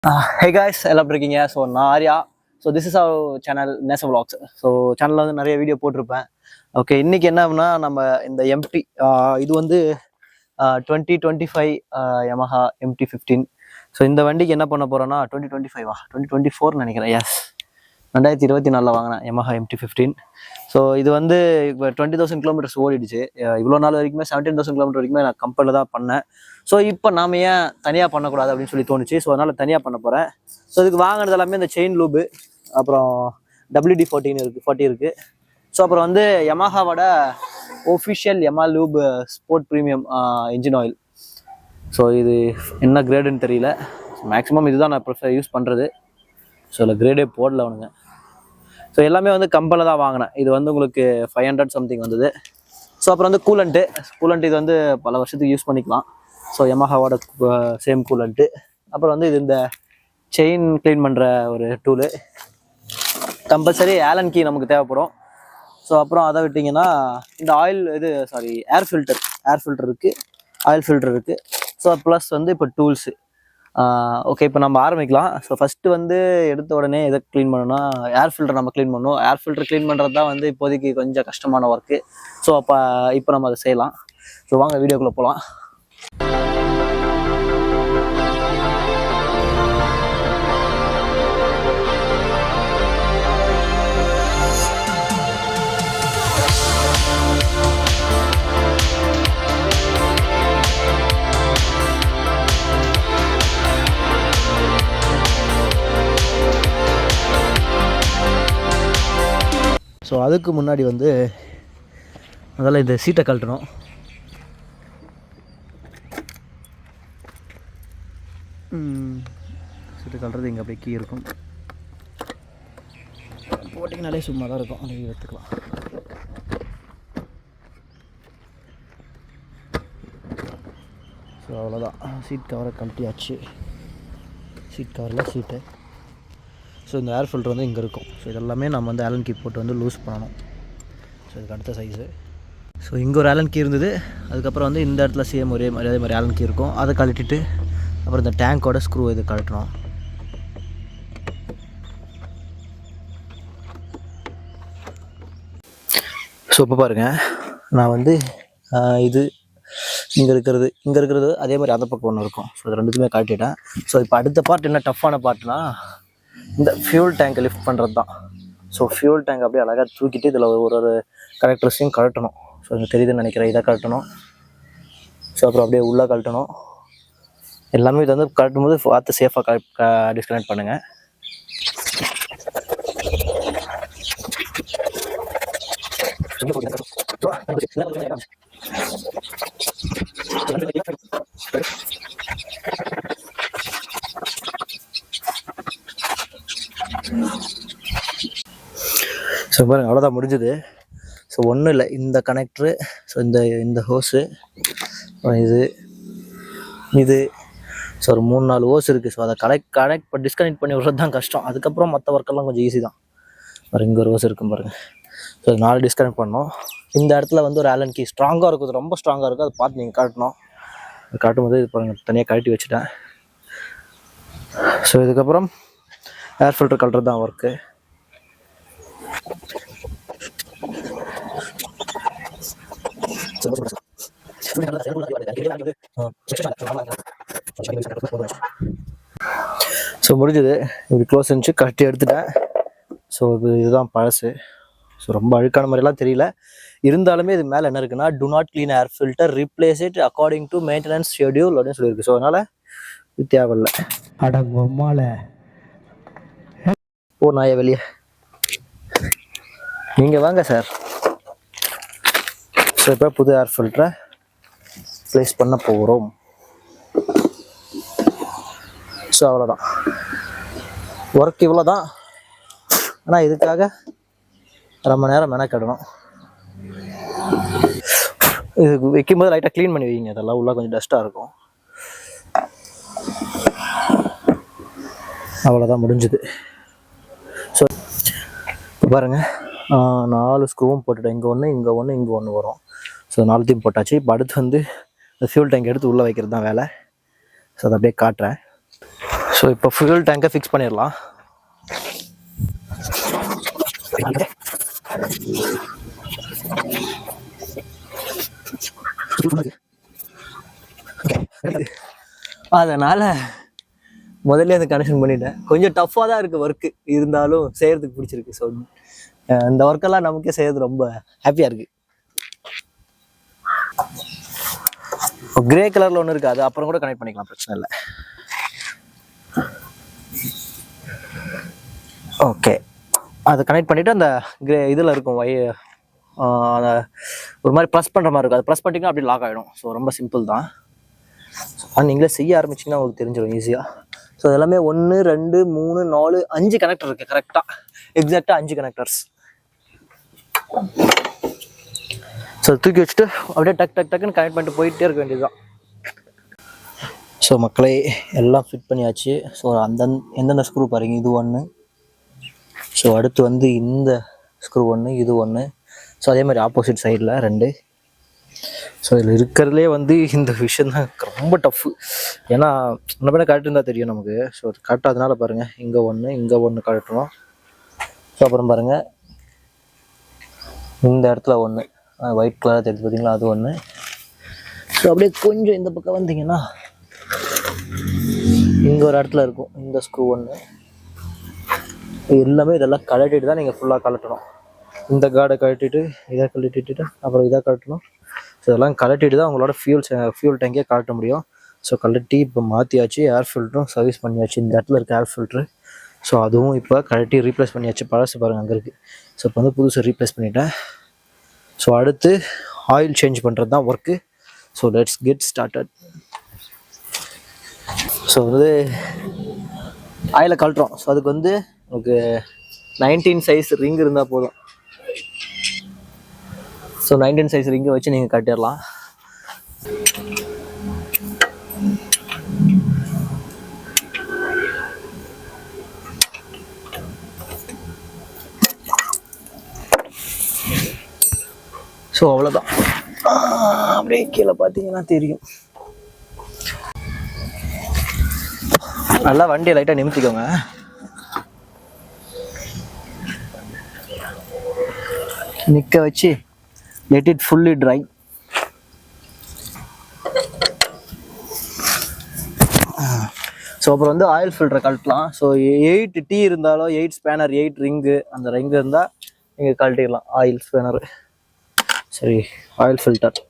Hey guys, எல்லாம் எப்படி இருக்கீங்க? ஸோ நான் Arya. So this is our channel நேச vlogs. ஸோ சேனலில் வந்து நிறைய வீடியோ போட்டிருப்பேன். ஓகே, இன்னைக்கு என்ன அப்படின்னா நம்ம இந்த எம்டி இது வந்து 2025 Yamaha MT-15. ஸோ இந்த வண்டிக்கு என்ன பண்ண போகிறோன்னா 2024 நினைக்கிறேன். எஸ், 2024 வாங்கினேன் Yamaha MT-15. ஸோ இது வந்து இப்போ 20,000 கிலோமீட்டர்ஸ் ஓடிடுச்சு. இவ்வளோ நாள் வரைக்குமே 17,000 கிலோமீட்டர் வரைக்குமே நான் கம்பெனியில் தான் பண்ணேன். ஸோ இப்போ நாம ஏன் தனியாக பண்ணக்கூடாது அப்படின்னு சொல்லி தோணுச்சு. ஸோ அதனால் தனியாக பண்ண போகிறேன். ஸோ இதுக்கு வாங்கினது எல்லாமே இந்த செயின் லூபு, அப்புறம் WD-40 இருக்குது. ஸோ அப்புறம் வந்து யமாஹாவோட official Yamalube sport premium engine oil. So இது என்ன கிரேடுன்னு தெரியல. மேக்ஸிமம் இதுதான் நான் யூஸ் பண்ணுறது. ஸோ இல்லை கிரேடே போடல அவனுங்க. ஸோ எல்லாமே வந்து கம்பெனியில் தான் வாங்கினேன். இது வந்து உங்களுக்கு 500 சம்திங் வந்தது. ஸோ அப்புறம் வந்து கூலண்ட்டு இது வந்து பல வருஷத்துக்கு யூஸ் பண்ணிக்கலாம். ஸோ யமாஹாவோட சேம் கூலண்ட்டு. அப்புறம் வந்து இது இந்த செயின் க்ளீன் பண்ணுற ஒரு டூலு. கம்பல்சரி ஆலன் கீ நமக்கு தேவைப்படும். ஸோ அப்புறம் அதை விட்டிங்கன்னா இந்த ஆயில் ஏர் ஃபில்டர் இருக்குது, ஆயில் ஃபில்டர் இருக்குது. ஸோ ப்ளஸ் வந்து இப்போ டூல்ஸு. ஓகே, இப்போ நம்ம ஆரம்பிக்கலாம். ஸோ ஃபஸ்ட்டு வந்து எடுத்த உடனே எதை க்ளீன் பண்ணணும்னா ஏர் ஃபில்டர் நம்ம க்ளீன் பண்ணணும். ஏர் ஃபில்டர் க்ளீன் பண்ணுறது தான் வந்து இப்போதைக்கு கொஞ்சம் கஷ்டமான ஒர்க்கு. ஸோ இப்போ நம்ம அதை செய்யலாம். ஸோ வாங்க வீடியோக்குள்ளே போகலாம். ஸோ அதுக்கு முன்னாடி வந்து முதல்ல இந்த சீட்டை கழட்டணும். சீட்டை கழட்டுறது இங்கே அப்படியே கீ இருக்கும், போட்டிங்கனாலே சும்மா தான் இருக்கும். அப்படியே எடுத்துக்கலாம். ஸோ அவ்வளோதான், சீட் கவரை கழட்டியாச்சு. சீட் கவரில் சீட்டு. ஸோ இந்த ஏர் ஃபில்டர் வந்து இங்கே இருக்கும். ஸோ இதெல்லாமே நம்ம வந்து ஆலன் கீ போட்டு வந்து லூஸ் பண்ணணும். ஸோ இதுக்கு அடுத்த சைஸு. ஸோ இங்கே ஒரு ஆலன் கீ இருந்தது. அதுக்கப்புறம் வந்து இந்த இடத்துல சேம் அதே மாதிரி ஆலன் கீ இருக்கும். அதை கழட்டிட்டு அப்புறம் இந்த டேங்கோட ஸ்க்ரூ இது கழட்டணும். ஸோ இப்போ பாருங்கள், நான் வந்து இது இங்கே இருக்கிறது அதே மாதிரி அந்த பக்கம் ஒன்று இருக்கும். ஸோ இது ரெண்டுத்துமே கழட்டிட்டேன். ஸோ இப்போ அடுத்த பார்ட் என்ன டஃப்பான பார்ட்னா இந்த ஃபியூல் டேங்கை லிஃப்ட் பண்ணுறது தான். ஸோ ஃபியூல் டேங்க் அப்படியே அழகாக தூக்கிட்டு இதில் ஒரு கரெக்டர்ஸையும் கழட்டணும். ஸோ இங்கே தெரியுதுன்னு நினைக்கிறேன், இதை கழட்டணும். ஸோ அப்புறம் அப்படியே உள்ளே கழட்டணும். எல்லாமே இது வந்து கழட்டும் போது பார்த்து சேஃபாக டிஸ்கனெக்ட் பண்ணுங்கள். ஸோ பாருங்க, அவ்வளோதான் முடிஞ்சுது. ஸோ ஒன்றும் இல்லை, இந்த கனெக்டரு, ஸோ இந்த ஹோஸு, இது ஸோ ஒரு 3-4 ஹோஸ் இருக்குது. ஸோ அதை டிஸ்கனெக்ட் பண்ணி விட்றது தான் கஷ்டம். அதுக்கப்புறம் மற்ற ஒர்க்கெல்லாம் கொஞ்சம் ஈஸி தான். பாருங்க, இங்கே ஒரு ஹோஸ் இருக்கும் பாருங்கள். ஸோ 4 டிஸ்கனெக்ட் பண்ணோம். இந்த இடத்துல வந்து ஒரு ஆலன் கீ ஸ்ட்ராங்காக இருக்கும், ரொம்ப ஸ்ட்ராங்காக இருக்கும். அதை பார்த்து நீங்கள் காட்டணும். காட்டும் போது இது பாருங்கள், தனியாக கழட்டி வச்சுட்டேன். ஸோ இதுக்கப்புறம் ஏர் ஃபில்டர் கழட்டுறது தான் ஒர்க்கு. ஸோ முடிஞ்சது, இப்படி க்ளோஸ் இருந்துச்சு, கட்டி எடுத்துட்டேன். ஸோ இதுதான் பழசு. ஸோ ரொம்ப அழுக்கான மாதிரிலாம் தெரியல. இருந்தாலுமே இது மேலே என்ன இருக்குன்னா, to not clean air filter, replace it according to maintenance schedule அப்படின்னு சொல்லியிருக்கு. ஸோ அதனால் இது தேவையில்லை. அடங்கம்மால ஓ நாயை வெளியே நீங்கள் வாங்க சார். ஸோ இப்போ புது ஏர் ஃபில்டரை ப்ளேஸ் பண்ண போகிறோம். ஸோ அவ்வளோதான், ஒர்க் இவ்வளோ தான். ஆனால் இதுக்காக ரொம்ப நேரம் மெனக்கிடணும். இது வைக்கும்போது லைட்டாக க்ளீன் பண்ணி வைங்க, அதெல்லாம் உள்ள கொஞ்சம் டஸ்ட்டாக இருக்கும். அவ்வளோதான், முடிஞ்சுது. ஸோ இப்போ பாருங்கள், 4 ஸ்க்ரூவும் போட்டுட்டேன். இங்கே ஒன்று, இங்கே ஒன்று வரும். ஸோ 4த்தையும் போட்டாச்சு. இப்போ அடுத்து வந்து ஃபியூல் டேங்க் எடுத்து உள்ளே வைக்கிறது தான் வேலை. ஸோ அதை அப்படியே காட்டுறேன். ஸோ இப்போ ஃபியூல் டேங்கை ஃபிக்ஸ் பண்ணிடலாம். அதனால் முதல்ல அந்த கனெக்ஷன் பண்ணிட்டேன். கொஞ்சம் டஃப்பாக தான் இருக்குது ஒர்க்கு, இருந்தாலும் செய்கிறதுக்கு பிடிச்சிருக்கு. ஸோ இந்த ஒர்க்கெல்லாம் நமக்கே செய்கிறது ரொம்ப ஹாப்பியாக இருக்குது. கிரே கலரில் ஒன்று இருக்குது, அது அப்புறம் கூட கனெக்ட் பண்ணிக்கலாம், பிரச்சனை இல்லை. ஓகே, அதை கனெக்ட் பண்ணிவிட்டு அந்த கிரே இதில் இருக்கும் அந்த ஒரு மாதிரி ப்ரெஸ் பண்ணுற மாதிரி இருக்கும், அதை ப்ரெஸ் பண்ணிட்டீங்கன்னா அப்படி லாக் ஆகிடும். ஸோ ரொம்ப சிம்பிள் தான். நீங்களே செய்ய ஆரம்பிச்சிங்கன்னா உங்களுக்கு தெரிஞ்சிடும் ஈஸியாக. ஸோ எல்லாமே 1 2 3 4 5 கனெக்டர் இருக்குது, கரெக்டாக எக்ஸாக்டாக 5 கனெக்டர்ஸ். ஸோ தூக்கி வச்சுட்டு அப்படியே டக்குன்னு கனெக்ட் பண்ணிட்டு போயிட்டே இருக்க வேண்டியதுதான். ஸோ மக்களே எல்லாம் ஃபிட் பண்ணியாச்சு. ஸோ எந்தெந்த ஸ்க்ரூ பாருங்க, இது ஒன்று. ஸோ அடுத்து வந்து இந்த ஸ்க்ரூ ஒன்று, இது ஒன்று. ஸோ அதே மாதிரி ஆப்போசிட் சைடில் 2. ஸோ இதில் இருக்கிறதுலே வந்து இந்த விஷயம் தான் ரொம்ப டஃப்பு. ஏன்னா இன்னும் பண்ண கரெக்ட் இருந்தால் தெரியும் நமக்கு. ஸோ அது கரெக்டாக பாருங்கள், இங்கே ஒன்று கரெக்டணும். ஸோ அப்புறம் பாருங்கள் இந்த இடத்துல ஒன்று ஒயிட் கலராக தெரிஞ்சு பார்த்தீங்களா, அது ஒன்று. ஸோ அப்படியே கொஞ்சம் இந்த பக்கம் வந்தீங்கன்னா இங்கே ஒரு இடத்துல இருக்கும் இந்த ஸ்க்ரூ ஒன்று. எல்லாமே இதெல்லாம் கழட்டிட்டு தான் நீங்கள் ஃபுல்லாக கழட்டணும். இந்த கார்டை கழட்டிட்டு இதை கழட்டிட்டு அப்புறம் இதை கழட்டணும். ஸோ இதெல்லாம் கழட்டிட்டு தான் உங்களோட ஃபியூல் டேங்கே கழட்ட முடியும். ஸோ கழட்டி இப்போ மாற்றியாச்சு. ஏர் ஃபில்ட்டரும் சர்வீஸ் பண்ணியாச்சு. இந்த இடத்துல இருக்க ஏர் ஃபில்ட்ரு, ஸோ அதுவும் இப்போ கழட்டி ரீப்ளேஸ் பண்ணியாச்சு. பழசு பாருங்கள் அங்கே இருக்குது. ஸோ இப்போ வந்து புதுசு ரீப்ளேஸ் பண்ணிட்டேன். ஸோ அடுத்து ஆயில் சேஞ்ச் பண்ணுறது தான் work. So let's get started. So வந்து ஆயிலை கழட்டுறோம். ஸோ அதுக்கு வந்து உங்களுக்கு 19 சைஸ் ரிங் இருந்தால் போதும். ஸோ 19 சைஸ் ரிங்கை வச்சு நீங்கள் கட்டிடலாம். ஸோ அவ்வளோதான். அப்படியே கீழே பார்த்தீங்கன்னா தெரியும். நல்லா வண்டியை லைட்டாக நிமித்திக்கோங்க. நிற்க வச்சு let it fully dry. So அப்புறம் வந்து ஆயில் ஃபில்டரை கழட்டலாம். ஸோ 8 டீ இருந்தாலும் 8 ஸ்பேனர் 8 ரிங்கு, அந்த ரிங்கு இருந்தால் நீங்கள் கழட்டிடலாம். ஆயில் ஸ்பேனரு, சரி ஆயில் ஃபில்டர்.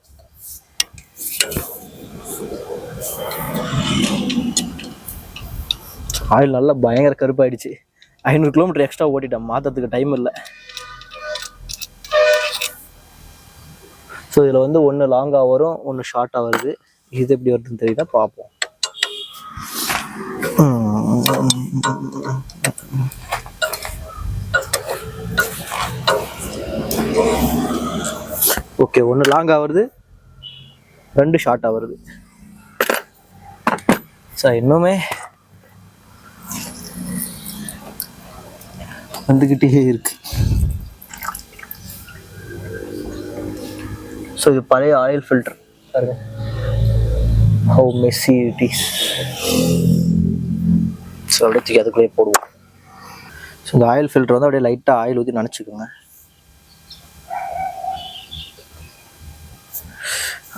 ஆயில் நல்லா பயங்கர கருப்பாயிடுச்சு. 500 கிலோமீட்டர் எக்ஸ்ட்ரா ஓட்டிட்டேன், மாற்றத்துக்கு டைம் இல்லை. ஸோ இதில் வந்து ஒன்று லாங்காக வரும், ஒன்று ஷார்ட்டாக வருது. இது எப்படி வருதுன்னு தெரியுதா, பார்ப்போம். ஓகே, ஒன்று லாங்காக வருது, 2 ஷார்ட்டாக வருது. ஸோ இன்னுமே வந்துக்கிட்டே இருக்கு. ஸோ இது பழைய ஆயில் ஃபில்டர் பாருங்க, how Messi it is. So அப்படியே அதுக்குள்ளேயே போடுவோம். ஸோ இந்த ஆயில் ஃபில்டர் வந்து அப்படியே லைட்டாக ஆயில் ஊற்றி நினச்சிக்கோங்க.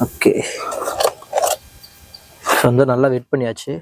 ஓகே, ஸோ வந்து நல்லா வெயிட் பண்ணியாச்சு.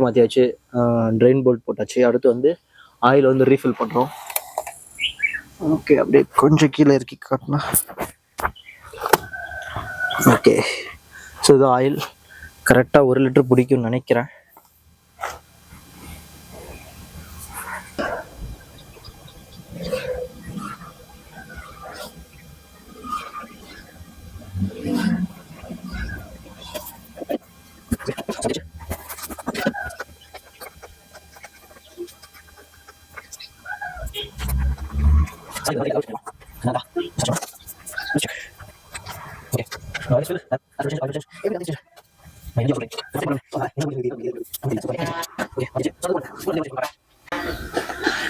மாற்றியாச்சு, ட்ரெயின் போல்ட் போட்டாச்சு. அடுத்து வந்து ஆயில் வந்து ரீஃபில் பண்ணுறோம். ஓகே, அப்படியே கொஞ்சம் கீழே இறக்கி காட்டினா. ஓகே, ஸோ இது ஆயில் கரெக்டாக 1 லிட்டர் பிடிக்கும்னு நினைக்கிறேன்.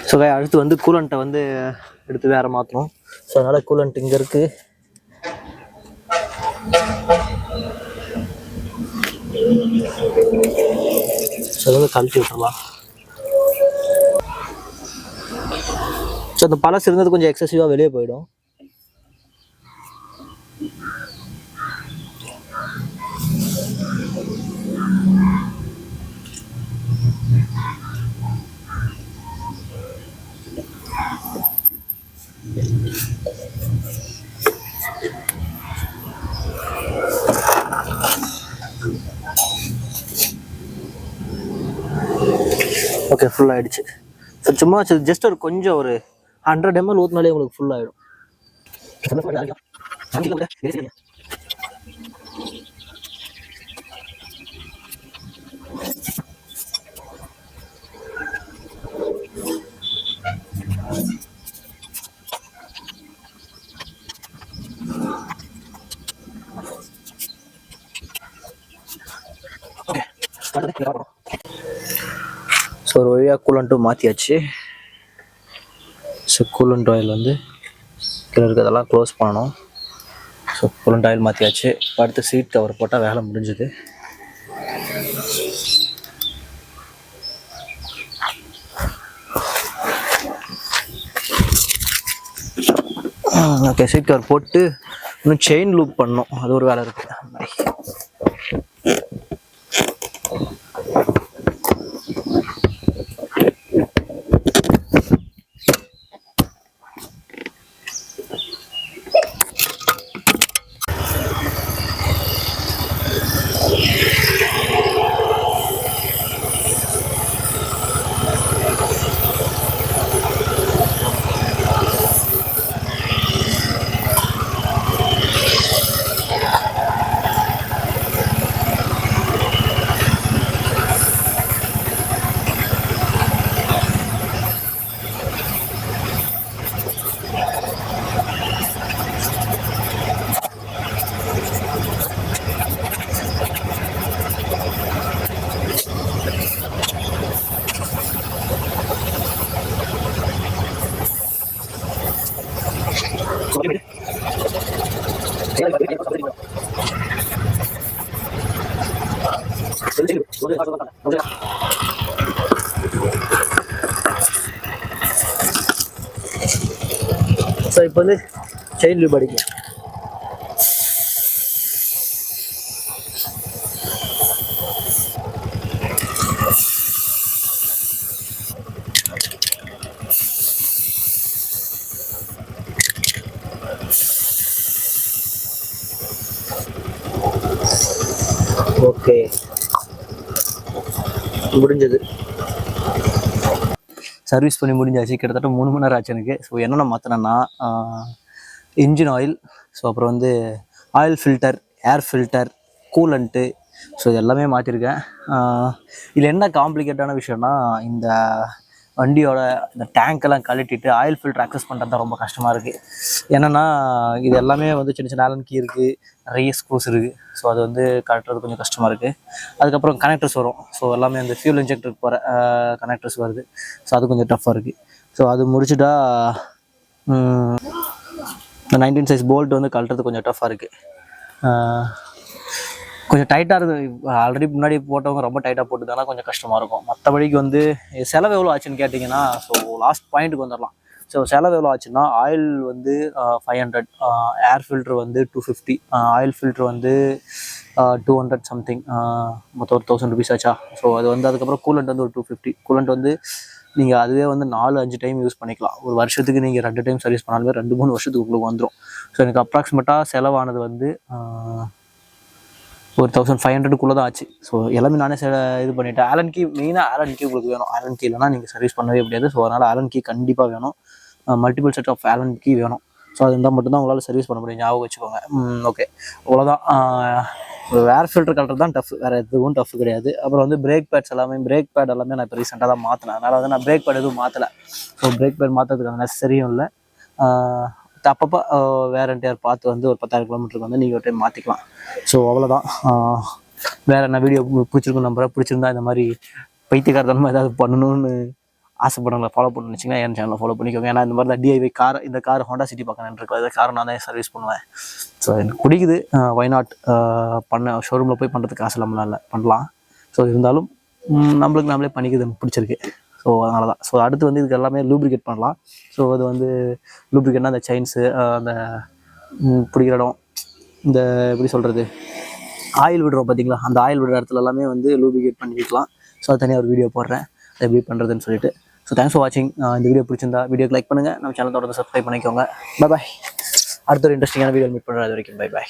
ஸோ அடுத்து வந்து கூலண்ட்டை வந்து எடுத்து வேற மாற்றணும். ஸோ அதனால் கூலண்ட் இங்கே இருக்குது. ஸோ அதை வந்து கழட்டி விட்டுறலாம். ஸோ அந்த பழசு இருந்தது கொஞ்சம் எக்ஸசிவாக வெளியே போயிடும். ஓகே, ஃபுல் ஆகிடுச்சு. ஸோ சும்மா ஜஸ்ட் ஒரு கொஞ்சம் ஒரு 100 ml ஊற்றினாலே உங்களுக்கு ஃபுல் ஆகிடும். ஸோ ஒரு வழியாக கூலண்ட்டும் மாற்றியாச்சு. ஸோ கூலண்ட் ஆயில் வந்து கீழே இருக்கிறதெல்லாம் க்ளோஸ் பண்ணணும். ஸோ கூலண்ட் ஆயில் மாற்றியாச்சு. அடுத்து சீட் கவர் போட்டால் வேலை முடிஞ்சுது. ஓகே, சீட் கவர் போட்டு இன்னும் செயின் லூப் பண்ணணும். அது ஒரு வேலை இருக்குது. ஸோ இப்போ வந்து செயின் லூப் அடிக்கும். ஓகே, முடிஞ்சது. சர்வீஸ் பண்ணி முடிஞ்சாச்சு. கிட்டத்தட்ட 3 மணி நேரம் ஆச்சு எனக்கு. ஸோ என்னென்ன மாற்றினேன்னா, இன்ஜின் ஆயில், ஸோ அப்புறம் வந்து oil filter, air filter, coolant, so இது எல்லாமே மாற்றிருக்கேன். இதில் என்ன காம்ப்ளிகேட்டான விஷயம்னா, இந்த வண்டியோட இந்த டேங்க்கெல்லாம் கழட்டிட்டு ஆயில் ஃபில்டர் அக்சஸ் பண்ணுறது தான் ரொம்ப கஷ்டமாக இருக்குது. என்னென்னா இது எல்லாமே வந்து சின்ன சின்ன ஆலன் கீ இருக்குது, நிறைய ஸ்க்ரூஸ் இருக்குது. ஸோ அது வந்து கழட்டுறது கொஞ்சம் கஷ்டமாக இருக்குது. அதுக்கப்புறம் கனெக்டர்ஸ் வரும். ஸோ எல்லாமே அந்த ஃபியூல் இன்ஜெக்டருக்கு போகிற கனெக்டர்ஸ் வருது. ஸோ அது கொஞ்சம் டஃப்பாக இருக்குது. ஸோ அது முடிச்சுட்டா இந்த 19 சைஸ் போல்ட் வந்து கழட்டுறது கொஞ்சம் டஃப்பாக இருக்குது. கொஞ்சம் டைட்டாக இருக்குது. ஆல்ரெடி முன்னாடி போட்டவங்க ரொம்ப டைட்டாக போட்டுதானா கொஞ்சம் கஷ்டமாக இருக்கும். மற்றபடிக்கு வந்து செலவு எவ்வளோ ஆச்சுன்னு கேட்டிங்கன்னா, ஸோ லாஸ்ட் பாயிண்ட்டுக்கு வந்துடலாம். ஸோ செலவு எவ்வளோ ஆச்சுன்னா, ஆயில் வந்து 500, ஏர் ஃபில்ட்ரு வந்து 250, ஆயில் ஃபில்ட்ரு வந்து 200 சம்திங், மொத்தம் ஒரு 1000 ருபீஸ் ஆச்சா. ஸோ அது வந்து அதுக்கப்புறம் கூலண்ட் வந்து ஒரு 250, கூலண்ட் வந்து நீங்கள் அதுவே வந்து 4-5 டைம் யூஸ் பண்ணிக்கலாம். ஒரு வருஷத்துக்கு நீங்கள் 2 டைம் சர்வீஸ் பண்ணாலுமே 2-3 வருஷத்துக்கு உங்களுக்கு வந்துடும். ஸோ எனக்கு அப்ராக்சிமேட்டாக செலவானது வந்து ஒரு 1500 தான் ஆச்சு. ஸோ எல்லாமே நானே இது பண்ணிவிட்டேன். ஆலன் கீ மெயினாக ஆலன் கீ உங்களுக்கு வேணும். ஆலன் கீ இல்லைனா நீங்கள் சர்வீஸ் பண்ணவே முடியாது. ஸோ அதனால் ஆலன் கீ கண்டிப்பாக வேணும். Multiple set of Allen key வேணும். ஸோ அது இருந்தால் மட்டும்தான் உங்களால் சர்வீஸ் பண்ண முடியும். ஞாபகம் வச்சுக்கோங்க. ஓகே, அவ்வளோதான். ஏர் ஃபில்டர் கலர் தான் டஃப், வேறு எதுவும் டஃப் கிடையாது. அப்புறம் வந்து பிரேக் பேட் எல்லாமே நான் இப்போ ரீசெண்டாக தான் மாற்றினேன். அதனால் வந்து நான் பிரேக் பேட் எதுவும் மாற்றலை. ஸோ பிரேக் பேட் மாற்றுறதுக்கான நெசசரியும் இல்லை. அப்பப்போ வேர் அண்ட் டேர் பார்த்து வந்து ஒரு 10,000 கிலோமீட்டருக்கு வந்து நீங்கள் ஒரு டைம் மாற்றிக்கலாம். ஸோ அவ்வளோதான். வேறு என்ன வீடியோ பிடிச்சிருக்கும் நம்புறேன். பிடிச்சிருந்தா இந்த மாதிரி பைத்தியக்காரத்தனமாக ஏதாவது பண்ணணும்னு ஆசைப்படுறவங்களை ஃபாலோ பண்ண நினச்சிங்கன்னா என் சேனலை ஃபாலோ பண்ணிக்கோங்க. ஏன்னா இந்த மாதிரி தான் டிஐவை கார், இந்த கார் ஹோண்டா சிட்டி பார்க்கணுன்னு இருக்கும். இந்த காரை நான் தான் சர்வீஸ் பண்ணுவேன். ஸோ எனக்கு பிடிக்குது. ஒய்நாட் பண்ண ஷோரூமில் போய் பண்ணுறதுக்கு காசு இல்லாமல் இல்லை, பண்ணலாம். ஸோ இருந்தாலும் நம்மளுக்கு நம்மளே பண்ணிக்கிறது எனக்கு பிடிச்சிருக்கு. ஸோ அதனால தான். ஸோ அடுத்து வந்து இதுக்கு எல்லாமே லூப்ரிகேட் பண்ணலாம். ஸோ அது வந்து லூப்ரிகேட்னா அந்த செயின்ஸு, அந்த பிடிக்கிற இடம், இந்த எப்படி சொல்கிறது, ஆயில் விடுறோம் பார்த்தீங்களா, அந்த ஆயில் விடுற இடத்துல எல்லாமே வந்து லூப்ரிகேட் பண்ணிக்கலாம். ஸோ அது தனியாக ஒரு வீடியோ போடுறேன், அது எப்படி பண்ணுறதுன்னு சொல்லிட்டு. ஸோ தேங்க்ஸ் ஃபார் வாட்சிங். இந்த வீடியோ பிடிச்சிருந்தா வீடியோக்கு லைக் பண்ணுங்கள். நம்ம சேனல் தொடர்ந்து சப்ஸ்கிரைப் பண்ணிக்கோங்க. Bye bye. அடுத்த ஒரு இன்ட்ரெஸ்டிங்கான வீடியோ மீட் பண்ணுறது வரைக்கும் பை பாய்.